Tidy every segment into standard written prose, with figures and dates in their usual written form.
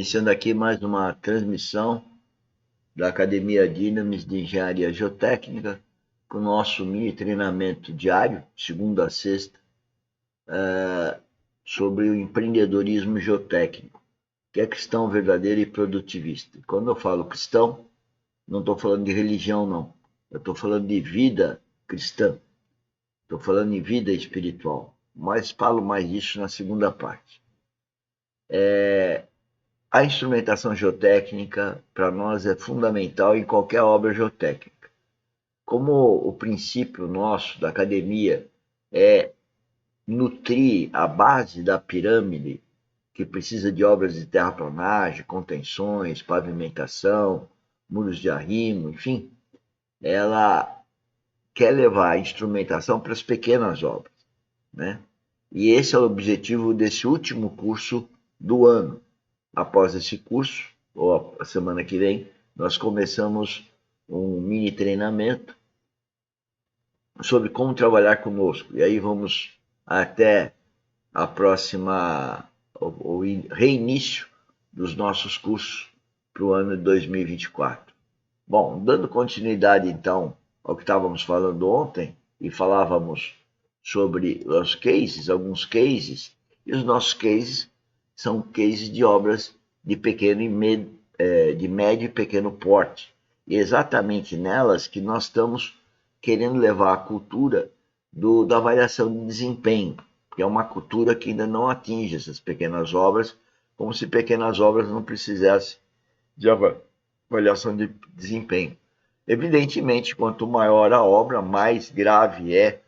Iniciando aqui mais uma transmissão da Academia Dinamis de Engenharia Geotécnica, com o nosso mini treinamento diário, segunda a sexta, sobre o empreendedorismo geotécnico, que é cristão verdadeiro e produtivista. Quando eu falo cristão, não estou falando de religião, não. Eu estou falando de vida cristã. Estou falando de vida espiritual. Mas falo mais disso na segunda parte. A instrumentação geotécnica, para nós, é fundamental em qualquer obra geotécnica. Como o princípio nosso da academia é nutrir a base da pirâmide, que precisa de obras de terraplanagem, contenções, pavimentação, muros de arrimo, enfim, ela quer levar a instrumentação para as pequenas obras, né? E esse é o objetivo desse último curso do ano. Após esse curso, ou a semana que vem, nós começamos um mini treinamento sobre como trabalhar conosco. E aí vamos até a próxima, o reinício dos nossos cursos para o ano de 2024. Bom, dando continuidade então ao que estávamos falando ontem, e falávamos sobre os cases, alguns cases, e os nossos cases são cases de obras de pequeno de médio e pequeno porte. E é exatamente nelas que nós estamos querendo levar a cultura da avaliação de desempenho, que é uma cultura que ainda não atinge essas pequenas obras, como se pequenas obras não precisassem de avaliação de desempenho. Evidentemente, quanto maior a obra, mais grave é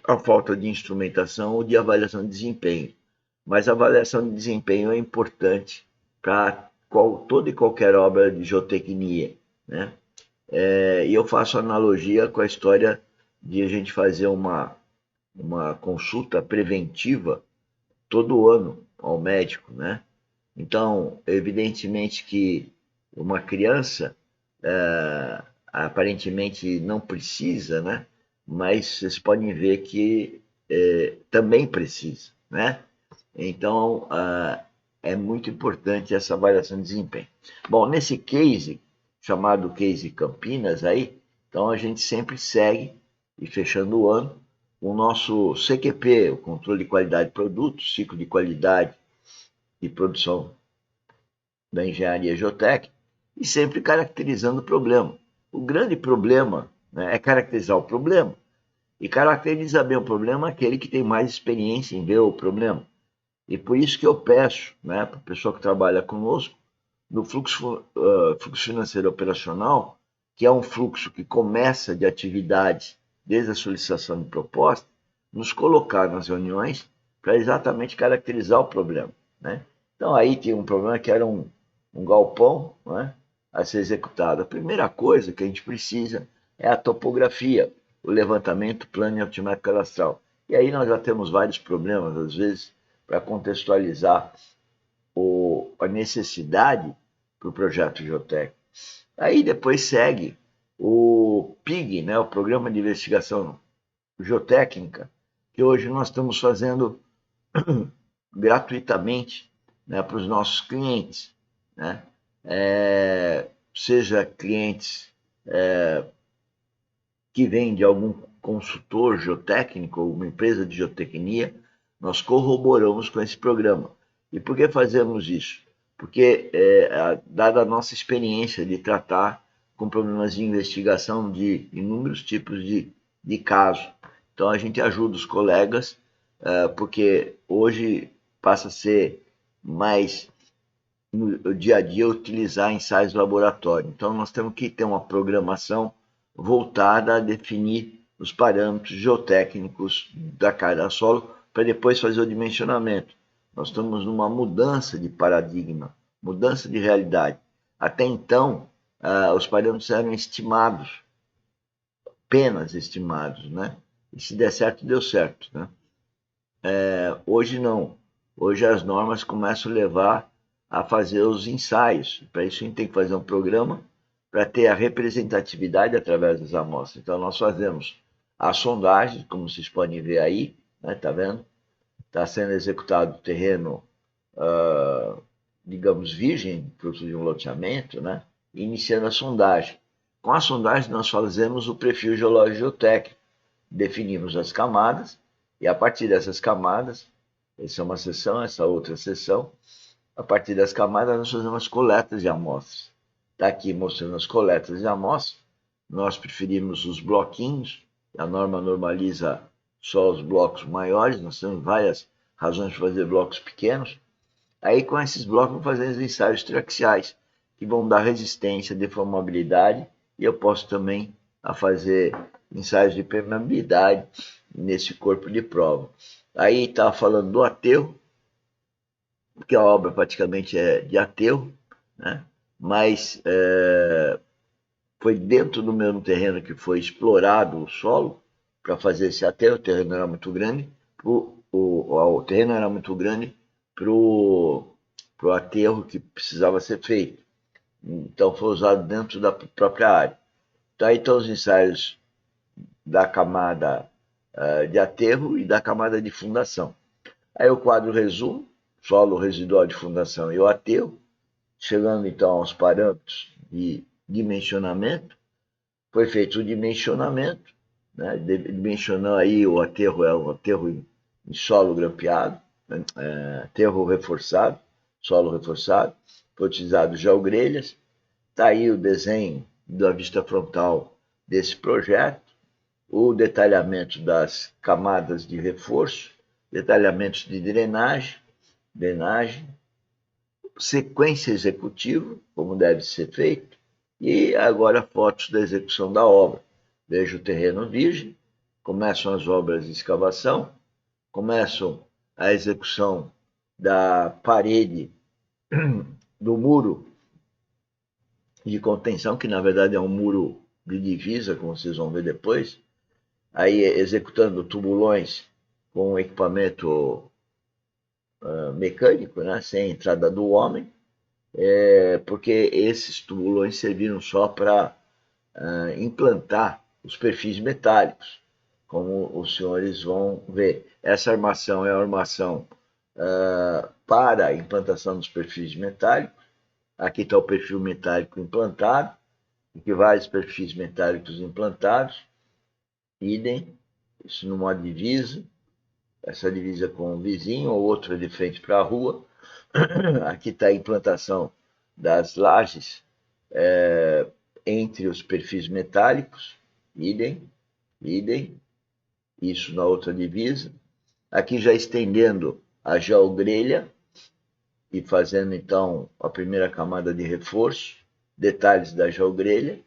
a falta de instrumentação ou de avaliação de desempenho. Mas a avaliação de desempenho é importante para toda e qualquer obra de geotecnia, né? E eu faço analogia com a história de a gente fazer uma consulta preventiva todo ano ao médico, né? Então, evidentemente que uma criança aparentemente não precisa, né? Mas vocês podem ver que também precisa, né? Então, é muito importante essa avaliação de desempenho. Bom, nesse case, chamado case Campinas aí, então a gente sempre segue, e fechando o ano, o nosso CQP, o controle de qualidade de produtos, ciclo de qualidade e produção da engenharia geotécnica, e sempre caracterizando o problema. O grande problema, né, é caracterizar o problema. E caracterizar bem o problema é aquele que tem mais experiência em ver o problema. E por isso que eu peço, né, para o pessoal que trabalha conosco, no fluxo financeiro operacional, que é um fluxo que começa de atividades desde a solicitação de proposta, nos colocar nas reuniões para exatamente caracterizar o problema, né? Então aí tem um problema que era um galpão, né, a ser executado. A primeira coisa que a gente precisa é a topografia, o levantamento, plano e altimetria cadastral. E aí nós já temos vários problemas, às vezes, para contextualizar a necessidade para o projeto geotécnico. Aí depois segue o PIG, né, o Programa de Investigação Geotécnica, que hoje nós estamos fazendo gratuitamente, né, para os nossos clientes, né? Seja clientes que vêm de algum consultor geotécnico ou uma empresa de geotecnia, nós corroboramos com esse programa. E por que fazemos isso? Porque, dada a nossa experiência de tratar com problemas de investigação de inúmeros tipos de casos, então a gente ajuda os colegas, porque hoje passa a ser mais no dia a dia utilizar ensaios de laboratório. Então nós temos que ter uma programação voltada a definir os parâmetros geotécnicos da carga solo para depois fazer o dimensionamento. Nós estamos numa mudança de paradigma, mudança de realidade. Até então, os parâmetros eram estimados, apenas estimados, né? E se der certo, deu certo, né? Hoje não. Hoje as normas começam a levar a fazer os ensaios. Para isso a gente tem que fazer um programa para ter a representatividade através das amostras. Então nós fazemos a sondagem, como vocês podem ver aí, né? Tá vendo? Está sendo executado o terreno digamos, virgem, fruto de um loteamento, né? Iniciando a sondagem. Com a sondagem, nós fazemos o perfil geológico geotécnico, definimos as camadas, e a partir dessas camadas, essa é uma seção, essa outra seção, a partir das camadas, nós fazemos as coletas de amostras. Está aqui mostrando as coletas de amostras. Nós preferimos os bloquinhos, a norma normaliza só os blocos maiores, nós temos várias razões para fazer blocos pequenos. Aí, com esses blocos, vamos fazer os ensaios traxiais, que vão dar resistência, deformabilidade, e eu posso também fazer ensaios de permeabilidade nesse corpo de prova. Aí estava falando do aterro, porque a obra praticamente é de aterro, né? Mas foi dentro do mesmo terreno que foi explorado o solo para fazer esse aterro. O terreno era muito grande, o terreno era muito grande para o aterro que precisava ser feito. Então foi usado dentro da própria área. Então aí estão os ensaios da camada de aterro e da camada de fundação. Aí o quadro resumo, solo residual de fundação e o aterro, chegando então aos parâmetros de dimensionamento. Foi feito o dimensionamento, né? Dimensionando aí o aterro, é um aterro em solo grampeado, né? Aterro reforçado, solo reforçado. Foi utilizado geogrelhas. Está aí o desenho da vista frontal desse projeto, o detalhamento das camadas de reforço, detalhamentos de drenagem, sequência executiva, como deve ser feito, e agora fotos da execução da obra. Veja o terreno virgem, começam as obras de escavação, começam a execução da parede do muro de contenção, que na verdade é um muro de divisa, como vocês vão ver depois, aí executando tubulões com equipamento mecânico, né, sem entrada do homem, porque esses tubulões serviram só para implantar os perfis metálicos, como os senhores vão ver. Essa armação é a armação para a implantação dos perfis metálicos. Aqui está o perfil metálico implantado, aqui vários perfis metálicos implantados, idem, isso numa divisa, essa divisa com um vizinho ou outra de frente para a rua. Aqui está a implantação das lajes entre os perfis metálicos, idem, isso na outra divisa. Aqui já estendendo a geogrelha e fazendo então a primeira camada de reforço, detalhes da geogrelha,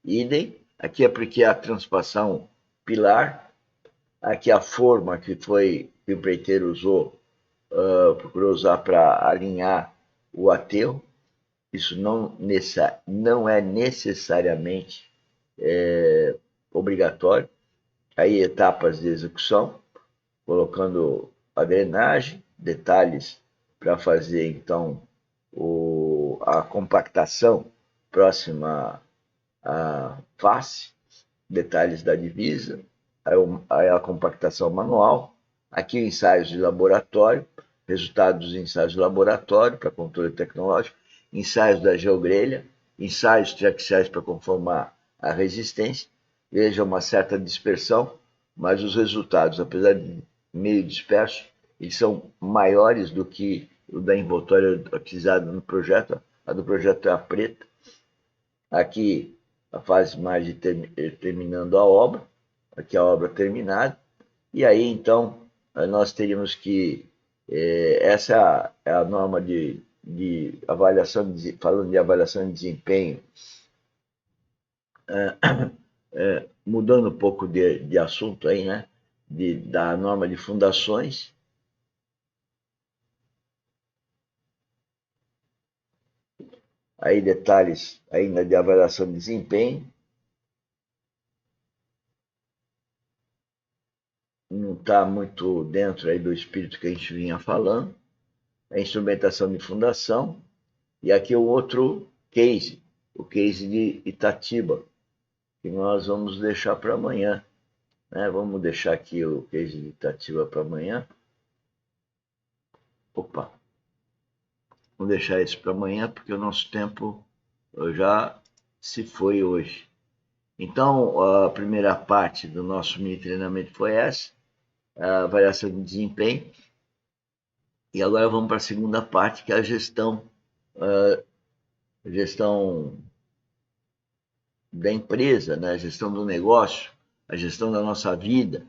idem. Aqui é porque a transpassão pilar, aqui a forma que o empreiteiro usou, procurou usar para alinhar o aterro. Isso não é necessariamente obrigatório. Aí etapas de execução, colocando a drenagem, detalhes para fazer então a compactação próxima à face, detalhes da divisa, aí a compactação manual, aqui ensaios de laboratório, resultados dos ensaios de laboratório para controle tecnológico, ensaios da geogrelha, ensaios traxiais para conformar a resistência. Veja uma certa dispersão, mas os resultados, apesar de meio dispersos, eles são maiores do que o da envoltória utilizada no projeto. A do projeto é a preta. Aqui a fase mais de terminando a obra, aqui a obra terminada. E aí então nós teríamos que essa é a norma de avaliação, falando de avaliação de desempenho, mudando um pouco de assunto aí, né? Da norma de fundações. Aí detalhes ainda de avaliação de desempenho. Não está muito dentro aí do espírito que a gente vinha falando. A instrumentação de fundação. E aqui o outro case, o case de Itatiba, que nós vamos deixar para amanhã. Né? Vamos deixar aqui o case de Itatiba para amanhã. Opa! Vamos deixar isso para amanhã, porque o nosso tempo já se foi hoje. Então, a primeira parte do nosso mini treinamento foi essa, a avaliação de desempenho. E agora vamos para a segunda parte, que é a gestão da empresa, né? A gestão do negócio, a gestão da nossa vida,